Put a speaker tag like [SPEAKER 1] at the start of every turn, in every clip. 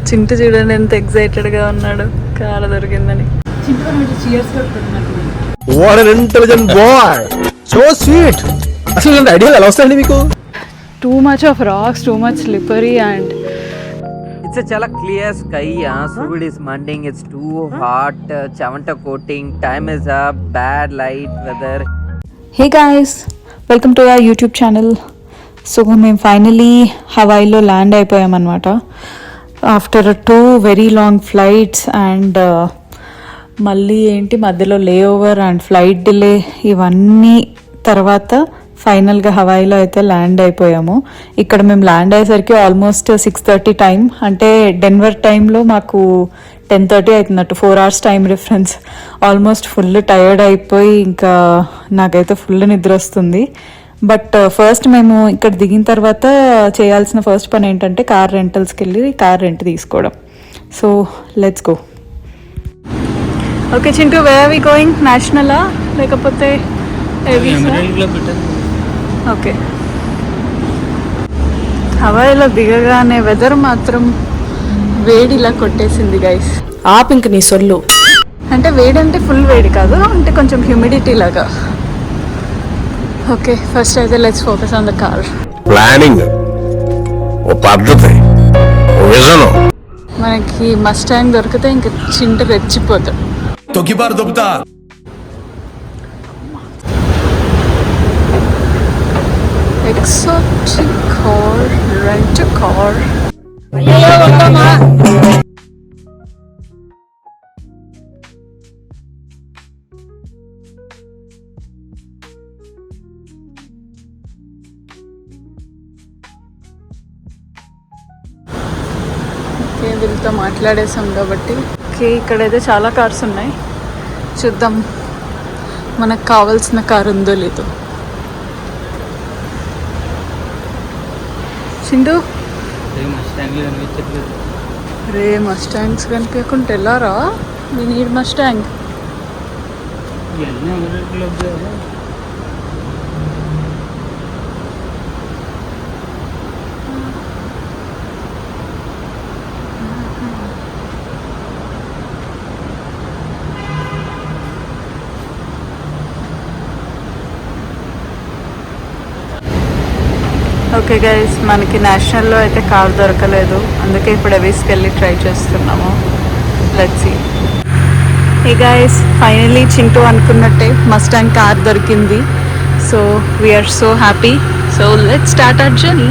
[SPEAKER 1] చింటూ చూడండి ఎంత ఎక్సైటెడ్ గా ఉన్నాడు కార్ దొరికిందని.
[SPEAKER 2] What an intelligent boy, so sweet. అసలు ఇలాంటి ఐడియాలు ఎలా వస్తాయండి మీకు?
[SPEAKER 1] Too much of rocks, too much slippery and
[SPEAKER 3] it's a chala clear sky. Sud is mending, it's too hot, chavanta coating, time is up, bad light weather.
[SPEAKER 1] Hey guys, welcome to our YouTube channel. So మేము finally హవాయిలో land అయిపోయామన్నమాట after 2 very long flights and మళ్ళీ ఏంటి మధ్యలో లే over and flight delay ఇవన్నీ తర్వాత ఫైనల్గా హవాయిలో అయితే ల్యాండ్ అయిపోయాము. ఇక్కడ మేము ల్యాండ్ అయ్యేసరికి ఆల్మోస్ట్ 6:30 టైం, అంటే డెన్వర్ టైంలో మాకు 10:30 అవుతున్నట్టు, 4 hours time difference. Almost full tired అయిపోయి ఇంకా నాకైతే ఫుల్ నిద్ర వస్తుంది. బట్ ఫస్ట్ మేము ఇక్కడ దిగిన తర్వాత చేయాల్సిన ఫస్ట్ పని ఏంటంటే కార్ రెంటల్స్కి వెళ్ళి కార్ రెంట్ తీసుకోవడం. So let's go. Okay Chintu, where are we going? నేషనలా లేకపోతే ఓకే. హవాయిలో దిగగానే వెదర్ మాత్రం వేడిలా కొట్టేసింది గైస్.
[SPEAKER 4] ఇంక నీ సొల్లు
[SPEAKER 1] అంటే వేడి అంటే ఫుల్ వేడి కాదు, అంటే కొంచెం హ్యూమిడిటీ లాగా. ఓకే, ఫస్ట్ అయితే let's focus on the car.
[SPEAKER 2] Planning, ఓ పద్ధతి, ఓ విజన్.
[SPEAKER 1] మనకి మస్టాంగ్ దొరికితే ఇంకా చింట రెచ్చిపోతాడు.
[SPEAKER 2] తొక్కిబారు దొబ్బుతా.
[SPEAKER 1] Exotic car, rent car. వీళ్ళతో మాట్లాడేసాం కాబట్టి ఓకే. ఇక్కడైతే చాలా కార్స్ ఉన్నాయి, చూద్దాం మనకు కావాల్సిన కార్ ఉందో లేదో. చింటూ, రే మస్టాంగ్స్ కనిపించకుండా వెళ్ళారా? We need Mustang. Okay guys, మనకి నేషనల్లో అయితే కార్ దొరకలేదు, అందుకే ఇప్పుడు ఎవిస్కి వెళ్ళి ట్రై చేస్తున్నాము. Let's see. Hey guys, finally Chintu అనుకున్నట్టే మస్టాంగ్ కార్ దొరికింది. So we are so happy. So let's start our journey.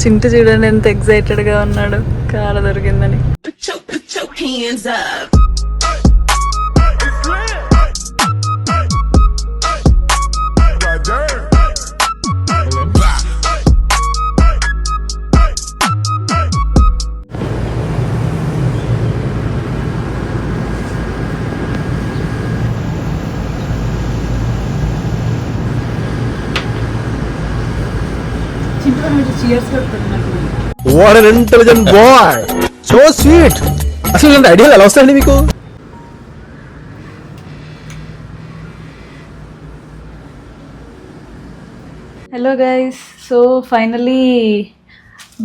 [SPEAKER 1] Chintu చూడండి ఎంత ఎక్సైటెడ్గా ఉన్నాడు కార్ దొరికిందని.
[SPEAKER 2] What an intelligent boy, so sweet. అసలు ఇలాంటి ఐడియాలు ఎలా వస్తాయండి మీకు?
[SPEAKER 1] హలో గైస్, సో ఫైనలీ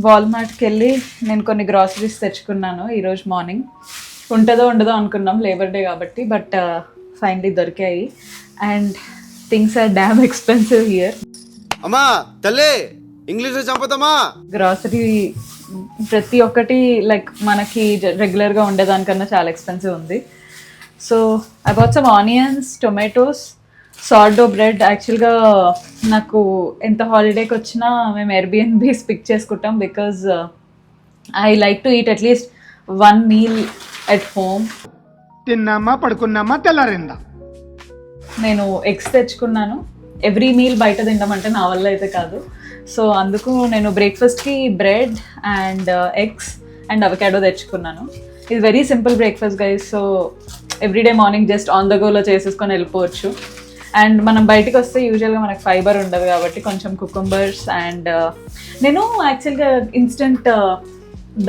[SPEAKER 1] వాల్మార్ట్కి వెళ్ళి నేను కొన్ని గ్రాసరీస్ తెచ్చుకున్నాను ఈరోజు మార్నింగ్. ఉంటుందో ఉండదో అనుకున్నాం లేబర్ డే కాబట్టి, బట్ ఫైనలీ దొరికాయి. And things are damn expensive here.
[SPEAKER 5] అమ్మా తల్లి, ఇంగ్లీష్ చంపుతామా.
[SPEAKER 1] గ్రాసరీ ప్రతి ఒక్కటి లైక్ మనకి రెగ్యులర్గా ఉండేదానికన్నా చాలా ఎక్స్పెన్సివ్ ఉంది. So I bought some onions, tomatoes, sourdough bread. యాక్చువల్గా నాకు ఎంత హాలిడేకి వచ్చినా మేము ఎయిర్బిఎన్బీస్ పిక్ చేసుకుంటాం, because I like to eat at least 1 meal at home.
[SPEAKER 6] తిన్నామా, పడుకున్నామా, తెల్లారిందా.
[SPEAKER 1] నేను ఎగ్స్ తెచ్చుకున్నాను. ఎవ్రీ మీల్ బయట తినడం నా వల్ల అయితే కాదు. సో అందుకు నేను బ్రేక్ఫాస్ట్కి bread and eggs and avocado తెచ్చుకున్నాను. ఇది very simple breakfast guys. So everyday morning just on the గోలో చేసేసుకొని వెళ్ళిపోవచ్చు. అండ్ మనం బయటకు వస్తే యూజువల్గా మనకు ఫైబర్ ఉండదు కాబట్టి కొంచెం కుకుంబర్స్ అండ్ నేను యాక్చువల్గా ఇన్స్టెంట్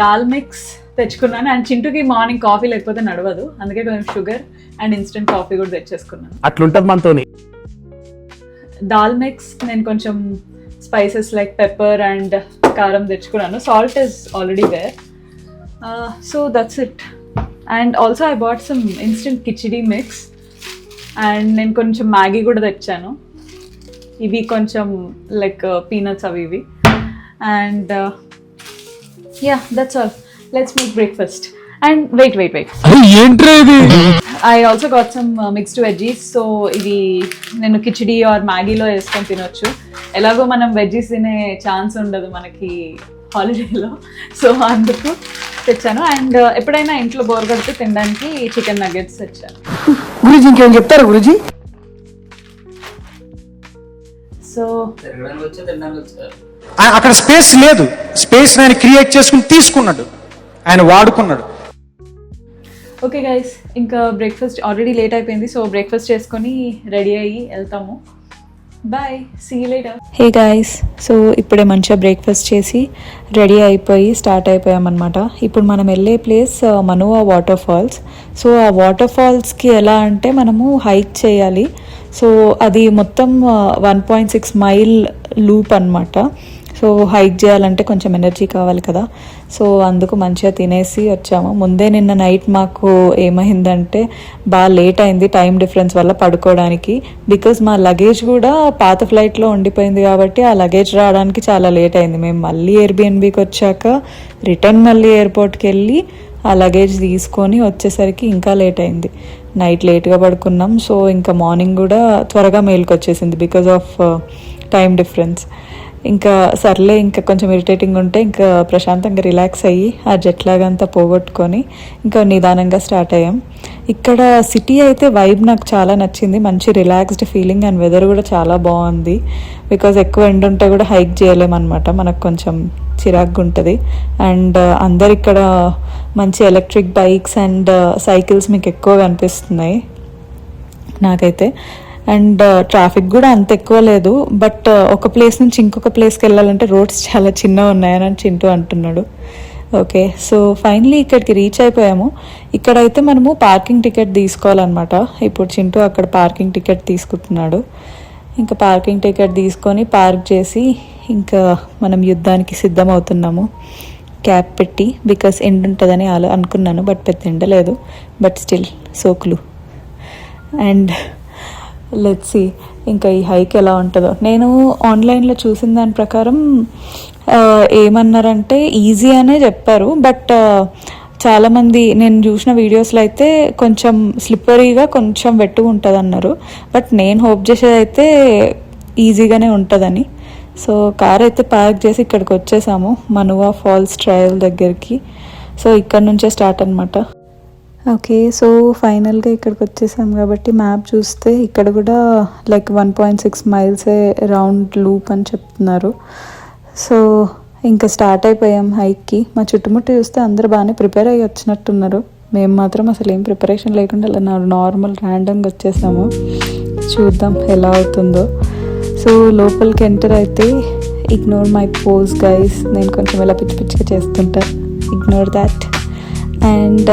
[SPEAKER 1] దాల్ మిక్స్ తెచ్చుకున్నాను. అండ్ చింటూకి మార్నింగ్ కాఫీ లేకపోతే నడవదు, అందుకే కొంచెం షుగర్ అండ్ ఇన్స్టెంట్ కాఫీ కూడా తెచ్చేసుకున్నాను.
[SPEAKER 2] అట్లుంటది మనతోని.
[SPEAKER 1] దాల్ మిక్స్ నేను కొంచెం స్పైసెస్ లైక్ పెప్పర్ అండ్ కారం తెచ్చుకున్నాను. Salt is already there. So that's it. And also I bought some instant khichdi mix. And నేను కొంచెం మ్యాగీ కూడా తెచ్చాను. ఇవి కొంచెం లైక్ పీనట్స్ అవి ఇవి. And yeah that's all. Let's make breakfast. And wait I also got some mixed veggies. So ఇవి నేను కిచిడి ఆర్ మ్యాగీలో వేసుకొని తినొచ్చు. ఎలాగో మనం వెజ్జీస్ తినే ఛాన్స్ ఉండదు మనకి హాలిడేలో, సో అందుకు తెచ్చాను. అండ్ ఎప్పుడైనా ఇంట్లో బోర్ కొడితే తినడానికి చికెన్ నగ్గెట్స్ తెచ్చాను.
[SPEAKER 4] గురూజీ ఇంకేం చెప్తారు గురూజీ?
[SPEAKER 1] సో
[SPEAKER 4] అక్కడ స్పేస్ లేదు, స్పేస్ ఆయన క్రియేట్ చేసుకుని తీసుకున్నాడు, ఆయన వాడుకున్నాడు.
[SPEAKER 1] ఓకే గైస్, ఇంకా బ్రేక్ఫాస్ట్ ఆల్రెడీ లేట్ అయిపోయింది. సో బ్రేక్ఫాస్ట్ చేసుకొని రెడీ అయ్యి వెళ్తాము. Bye, see you later. Hey guys, so ఇప్పుడే మంచిగా బ్రేక్ఫాస్ట్ చేసి రెడీ అయిపోయి స్టార్ట్ అయిపోయామన్నమాట. ఇప్పుడు మనం వెళ్ళే ప్లేస్ మనువా వాటర్ ఫాల్స్. సో ఆ వాటర్ ఫాల్స్కి ఎలా అంటే మనము హైక్ చేయాలి. సో అది మొత్తం 1.6 మైల్ లూప్ అన్నమాట. సో హైక్ చేయాలంటే కొంచెం ఎనర్జీ కావాలి కదా, సో అందుకు మంచిగా తినేసి వచ్చాము. ముందే నిన్న నైట్ మాకు ఏమైందంటే బాగా లేట్ అయింది టైం డిఫరెన్స్ వల్ల పడుకోవడానికి. బికాజ్ మా లగేజ్ కూడా పాత ఫ్లైట్లో ఉండిపోయింది కాబట్టి ఆ లగేజ్ రావడానికి చాలా లేట్ అయింది. మేము మళ్ళీ ఎయిర్బిఎన్బికి వచ్చాక రిటర్న్ మళ్ళీ ఎయిర్పోర్ట్కి వెళ్ళి ఆ లగేజ్ తీసుకొని వచ్చేసరికి ఇంకా లేట్ అయింది. నైట్ లేట్గా పడుకున్నాం. సో ఇంకా మార్నింగ్ కూడా త్వరగా మేలుకి వచ్చేసింది బికాజ్ ఆఫ్ టైం డిఫరెన్స్. ఇంకా సర్లే, ఇంకా కొంచెం ఇరిటేటింగ్ ఉంటే ఇంకా ప్రశాంతంగా రిలాక్స్ అయ్యి ఆ జెట్ లాగ్ అంతా పోగొట్టుకొని ఇంకా నిదానంగా స్టార్ట్ అయ్యాం. ఇక్కడ సిటీ అయితే వైబ్ నాకు చాలా నచ్చింది. మంచి రిలాక్స్డ్ ఫీలింగ్ అండ్ వెదర్ కూడా చాలా బాగుంది. బికాజ్ ఎక్కువ ఎండ ఉంటే కూడా హైక్ చేయలేమన్నమాట, మనకు కొంచెం చిరాగ్గా ఉంటుంది. అండ్ అందరు ఇక్కడ మంచి ఎలక్ట్రిక్ బైక్స్ అండ్ సైకిల్స్ మీకు ఎక్కువ కనిపిస్తున్నాయి నాకైతే. అండ్ ట్రాఫిక్ కూడా అంత ఎక్కువ లేదు. బట్ ఒక ప్లేస్ నుంచి ఇంకొక ప్లేస్కి వెళ్ళాలంటే రోడ్స్ చాలా చిన్నగా ఉన్నాయని చింటూ అంటున్నాడు. ఓకే, సో ఫైనలీ ఇక్కడికి రీచ్ అయిపోయాము. ఇక్కడైతే మనము పార్కింగ్ టికెట్ తీసుకోవాలన్నమాట. ఇప్పుడు చింటూ అక్కడ పార్కింగ్ టికెట్ తీసుకుంటున్నాడు. ఇంకా పార్కింగ్ టికెట్ తీసుకొని పార్క్ చేసి ఇంకా మనం యుద్ధానికి సిద్ధం అవుతున్నాము. క్యాప్ పెట్టి, బికాస్ ఎండ్ ఉంటుందని అనుకున్నాను, బట్ పెద్ద ఎండలేదు. బట్ స్టిల్ సోకులు. అండ్ లెట్స్ సీ ఇంకా ఈ హైక్ ఎలా ఉంటుందో. నేను ఆన్లైన్లో చూసిన దాని ప్రకారం ఏమన్నారంటే ఈజీ అనే చెప్పారు. బట్ చాలామంది నేను చూసిన వీడియోస్లో అయితే కొంచెం స్లిప్పరీగా కొంచెం వెట్టుగా ఉంటుంది అన్నారు. బట్ నేను హోప్ చేసేది అయితే ఈజీగానే ఉంటుందని. సో కార్ అయితే పార్క్ చేసి ఇక్కడికి వచ్చేసాము, మనువా ఫాల్స్ ట్రయల్ దగ్గరికి. సో ఇక్కడ నుంచే స్టార్ట్ అనమాట. ఓకే, సో ఫైనల్గా ఇక్కడికి వచ్చేసాం కాబట్టి మ్యాప్ చూస్తే ఇక్కడ కూడా లైక్ 1.6 మైల్సే రౌండ్ లూప్ అని చెప్తున్నారు. సో ఇంకా స్టార్ట్ అయిపోయాం హైక్కి. మా చుట్టుముట్టు చూస్తే అందరూ బాగానే ప్రిపేర్ అయ్యి వచ్చినట్టున్నారు. మేము మాత్రం అసలు ఏం ప్రిపరేషన్ లేకుండా అలా నార్మల్ ర్యాండమ్గా వచ్చేసాము. చూద్దాం ఎలా అవుతుందో. సో లోపలికి ఎంటర్ అయితే ఇగ్నోర్ మై పోజ్ గైస్, నేను కొంచెం ఇలా పిచ్చి పిచ్చిగా చేస్తుంటా, ఇగ్నోర్ దాట్. అండ్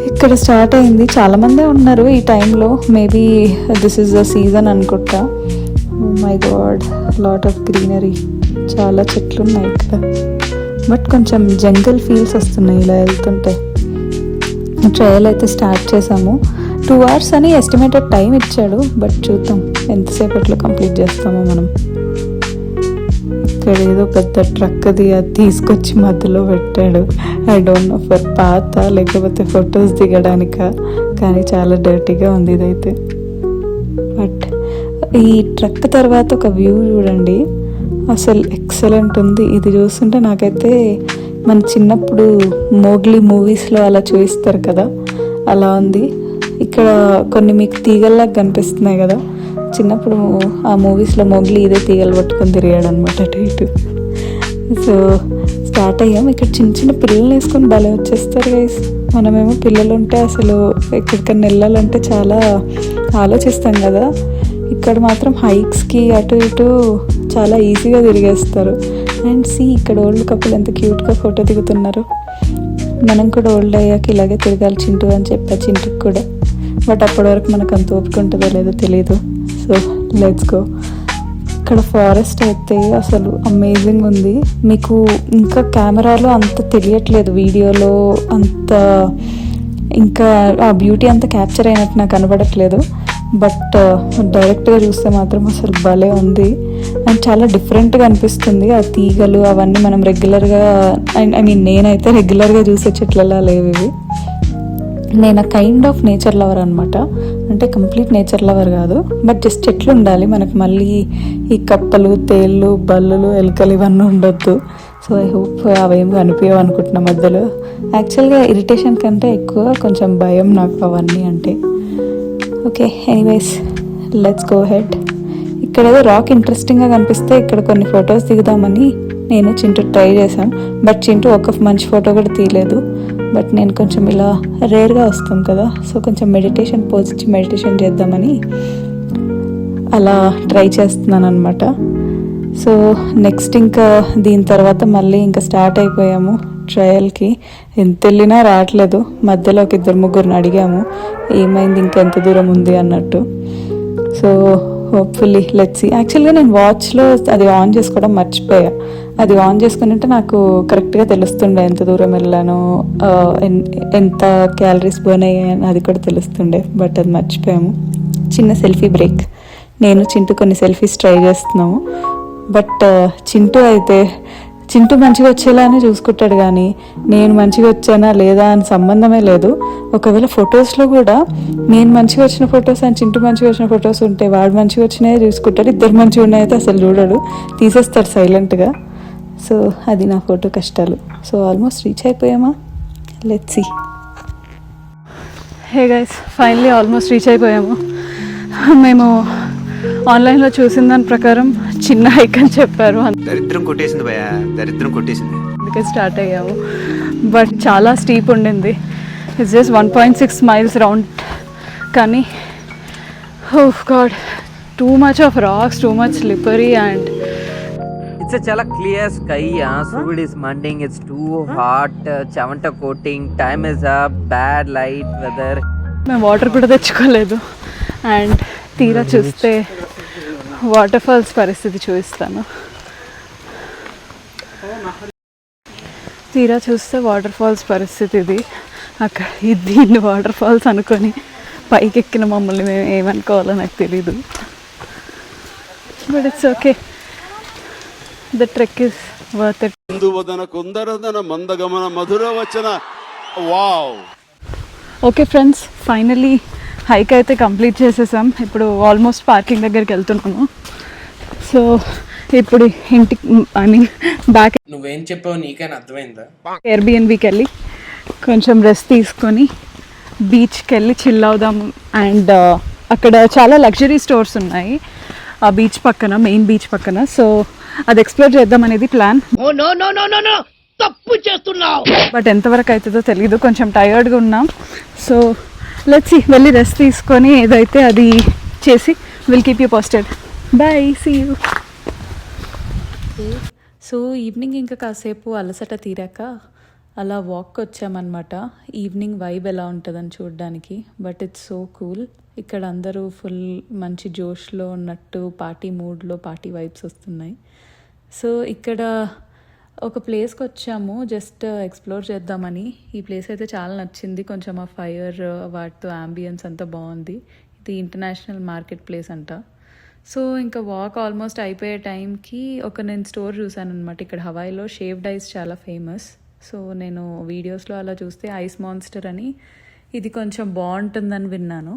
[SPEAKER 1] ఇక్కడ స్టార్ట్ అయింది. చాలామందే ఉన్నారు ఈ టైంలో. Maybe this is the season అనుకుంటా. Oh my God, lot of greenery, చాలా చెట్లు ఉన్నాయి ఇక్కడ. బట్ కొంచెం జంగల్ ఫీల్స్ వస్తున్నాయి ఇలా వెళ్తుంటే. ట్రయల్ అయితే స్టార్ట్ చేసాము. 2 hours అని ఎస్టిమేటెడ్ టైం ఇచ్చాడు. బట్ చూద్దాం ఎంతసేపట్లో కంప్లీట్ చేస్తామో మనం. ఇక్కడ ఏదో పెద్ద ట్రక్ది అది తీసుకొచ్చి మధ్యలో పెట్టాడు. ఐ డోంట్ నో ఫర్ పాత లేకపోతే ఫొటోస్ దిగడానిక, కానీ చాలా డర్టీగా ఉంది ఇదైతే. బట్ ఈ ట్రక్ తర్వాత ఒక వ్యూ చూడండి, అసలు ఎక్సలెంట్ ఉంది. ఇది చూస్తుంటే నాకైతే మన చిన్నప్పుడు మోగ్లీ మూవీస్లో అలా చూపిస్తారు కదా, అలా ఉంది. ఇక్కడ కొన్ని మీకు తీగల్లాగా కనిపిస్తున్నాయి కదా, చిన్నప్పుడు ఆ మూవీస్లో మోగ్లీ ఇదే తీగలు పట్టుకొని తిరిగాడు అనమాట అటు ఇటు. సో స్టార్ట్ అయ్యాం. ఇక్కడ చిన్న చిన్న పిల్లల్ని వేసుకొని భలే వచ్చేస్తారు గైస్. మనమేమో పిల్లలు ఉంటే అసలు ఎక్కడికన్నా వెళ్ళాలంటే చాలా ఆలోచిస్తాం కదా. ఇక్కడ మాత్రం హైక్స్కి అటు ఇటు చాలా ఈజీగా తిరిగేస్తారు. అండ్ సి ఇక్కడ ఓల్డ్ కపుల్ ఎంత క్యూట్గా ఫోటో దిగుతున్నారు. మనం కూడా ఓల్డ్ అయ్యాక ఇలాగే తిరగాలి చింటూ అని చెప్పా చింటూకి కూడా. బట్ అప్పటి వరకు మనకు అంత ఓపిక ఉంటుందో లేదో తెలీదు. So let's go. ఇక్కడ ఫారెస్ట్ అయితే అసలు అమేజింగ్ ఉంది. మీకు ఇంకా కెమెరాలో అంత తెలియట్లేదు, వీడియోలో అంత ఇంకా ఆ బ్యూటీ అంతా క్యాప్చర్ అయినట్టు నాకు కనబడట్లేదు. బట్ డైరెక్ట్గా చూస్తే మాత్రం అసలు భలే ఉంది అండ్ చాలా డిఫరెంట్గా అనిపిస్తుంది. ఆ తీగలు అవన్నీ మనం రెగ్యులర్గా ఐ మీన్ నేనైతే రెగ్యులర్గా చూసే చెట్లలా లేవు ఇవి. నేను కైండ్ ఆఫ్ నేచర్ లవర్ అనమాట. అంటే కంప్లీట్ నేచర్ లవర్ కాదు, బట్ జస్ట్ చెట్లు ఉండాలి మనకు. మళ్ళీ ఈ కప్పలు, తేళ్ళు, బల్లులు, ఎలుకలు ఇవన్నీ ఉండొద్దు. సో ఐ హోప్ అవేమి అనిపించవు అనుకుంటున్నా మధ్యలో. యాక్చువల్గా ఇరిటేషన్ కంటే ఎక్కువ కొంచెం భయం నాకు అవన్నీ అంటే. Okay, anyways let's go head. ఇక్కడ ఏదో రాక్ ఇంట్రెస్టింగ్గా కనిపిస్తే ఇక్కడ కొన్ని ఫొటోస్ దిగుదామని నేను చింటూ ట్రై చేశాను. బట్ చింటూ ఒక మంచి ఫోటో కూడా తీయలేదు. బట్ నేను కొంచెం ఇలా రేర్గా వస్తాం కదా, సో కొంచెం మెడిటేషన్ పోజ్ ఇచ్చి మెడిటేషన్ చేద్దామని అలా ట్రై చేస్తున్నాను అనమాట. సో నెక్స్ట్ ఇంకా దీని తర్వాత మళ్ళీ ఇంకా స్టార్ట్ అయిపోయాము ట్రయల్కి. ఎంత వెళ్ళినా రావట్లేదు. మధ్యలో ఒక 2-3 అడిగాము ఏమైంది, ఇంకెంత దూరం ఉంది అన్నట్టు. So hopefully let's see. యాక్చువల్గా నేను వాచ్లో అది ఆన్ చేసుకోవడం మర్చిపోయా. అది ఆన్ చేసుకుని ఉంటే నాకు కరెక్ట్గా తెలుస్తుండే ఎంత దూరం వెళ్ళాను, ఎంత క్యాలరీస్ బర్న్ అయ్యాయని అది కూడా తెలుస్తుండే. బట్ అది మర్చిపోయాము. చిన్న సెల్ఫీ బ్రేక్. నేను చింటూ కొన్ని సెల్ఫీస్ ట్రై చేస్తున్నాము. బట్ చింటూ మంచిగా వచ్చేలానే చూసుకుంటాడు, కానీ నేను మంచిగా వచ్చానా లేదా అని సంబంధమే లేదు. ఒకవేళ ఫొటోస్లో కూడా నేను మంచిగా వచ్చిన ఫొటోస్ అండ్ చింటూ మంచిగా వచ్చిన ఫొటోస్ ఉంటే వాడు మంచిగా వచ్చినాయే చూసుకుంటాడు, ఇద్దరు మంచిగా ఉన్నాయైతే అసలు చూడడు, తీసేస్తాడు సైలెంట్గా. సో అది నా ఫోటో కష్టాలు. సో ఆల్మోస్ట్ రీచ్ అయిపోయామా, let's see. Hey guys, finally almost reach అయిపోయాము. మేము ఆన్లైన్లో చూసిన దాని ప్రకారం చిన్న హైక్ అని చెప్పారు,
[SPEAKER 5] దరిద్రం కొట్టేసింది భయ, దరిద్రం కొట్టేసింది.
[SPEAKER 1] అందుకే స్టార్ట్ అయ్యాము. బట్ చాలా స్టీప్ ఉండింది. It's just 1.6 miles round. కానీ oh God, too much of rocks, too much slippery and
[SPEAKER 3] It's a chala clear sky. Sud is mending. It's too hot. Chavanta coating. Time is up. Bad light weather.
[SPEAKER 1] మేము water కూడా తెచ్చుకోలేదు. And తీరా చూస్తే water falls పరిస్థితి చూపిస్తాను. తీరా చూస్తే water falls పరిస్థితి ఇది. అక్కడ దీన్ని వాటర్ ఫాల్స్ అనుకొని పైకి ఎక్కిన మమ్మల్ని మేము ఏమనుకోవాలో నాకు తెలీదు. But it's okay, the trek is worth it.
[SPEAKER 5] కుందువదన కుందరదన మందగమన మధుర వచన. Wow.
[SPEAKER 1] Okay friends, finally hike అయితే కంప్లీట్ చేసేసాం. ఇప్పుడు ఆల్మోస్ట్ పార్కింగ్ దగ్గరికి వెళ్తున్నాము. సో ఇప్పుడు ఇంటికి ఐ మీన్ బ్యాక్
[SPEAKER 7] నువ్వేం చెప్పావు నీకైనా అర్థమైందా?
[SPEAKER 1] ఎయిర్బిఎన్బికి వెళ్ళి కొంచెం రెస్ట్ తీసుకొని బీచ్కి వెళ్ళి చిల్ అవుదాము. అండ్ అక్కడ చాలా లగ్జరీ స్టోర్స్ ఉన్నాయి ఆ బీచ్ పక్కన, మెయిన్ బీచ్ పక్కన. సో అది ఎక్స్ప్లోర్ చేద్దాం అనేది ప్లాన్. బట్ ఎంతవరకు అవుతుందో తెలీదు, కొంచెం టైర్డ్గా ఉన్నాం. సో లెట్స్ సీ, వెళ్ళి రెస్ట్ తీసుకొని ఏదైతే అది చేసి will keep you posted. Bye, see you. So evening ఇంకా కాసేపు అలసట తీరాక అలా వాక్కి వచ్చామన్నమాట. ఈవినింగ్ వైబ్ ఎలా ఉంటుందని చూడడానికి. But it's so cool. ఇక్కడ అందరూ ఫుల్ మంచి జోష్లో ఉన్నట్టు, పార్టీ మూడ్లో, పార్టీ వైబ్స్ వస్తున్నాయి. సో ఇక్కడ ఒక ప్లేస్కి వచ్చాము జస్ట్ ఎక్స్ప్లోర్ చేద్దామని. ఈ ప్లేస్ అయితే చాలా నచ్చింది. కొంచెం ఆ ఫైర్ వాటితో అంబియన్స్ అంతా బాగుంది. ఇది ఇంటర్నేషనల్ మార్కెట్ ప్లేస్ అంట. సో ఇంకా వాక్ ఆల్మోస్ట్ అయిపోయే టైంకి నేను స్టోర్ చూసాను అనమాట. ఇక్కడ హవాయిలో షేవ్డ్ ఐస్ చాలా ఫేమస్. సో నేను వీడియోస్లో అలా చూస్తే ఐస్ మాన్స్టర్ అని ఇది కొంచెం బాగుంటుందని విన్నాను.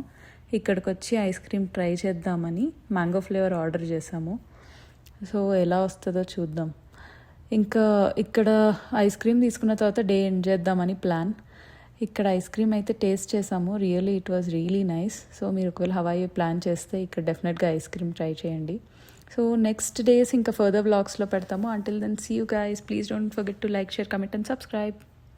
[SPEAKER 1] ఇక్కడికి వచ్చి ఐస్ క్రీమ్ ట్రై చేద్దామని మ్యాంగో ఫ్లేవర్ ఆర్డర్ చేసాము. సో ఎలా వస్తుందో చూద్దాం. ఇంకా ఇక్కడ ఐస్ క్రీమ్ తీసుకున్న తర్వాత డే ఎండ్ చేద్దామని ప్లాన్. ఇక్కడ ఐస్ క్రీమ్ అయితే టేస్ట్ చేసాము. Really it was really nice. So మీరు ఒకవేళ హవాయి ప్లాన్ చేస్తే ఇక్కడ డెఫినెట్గా ఐస్ క్రీమ్ ట్రై చేయండి. సో నెక్స్ట్ డేస్ ఇంకా ఫర్దర్ వ్లాగ్స్లో పెడతాము. Until then see you guys. Please don't forget to like, share, comment and subscribe.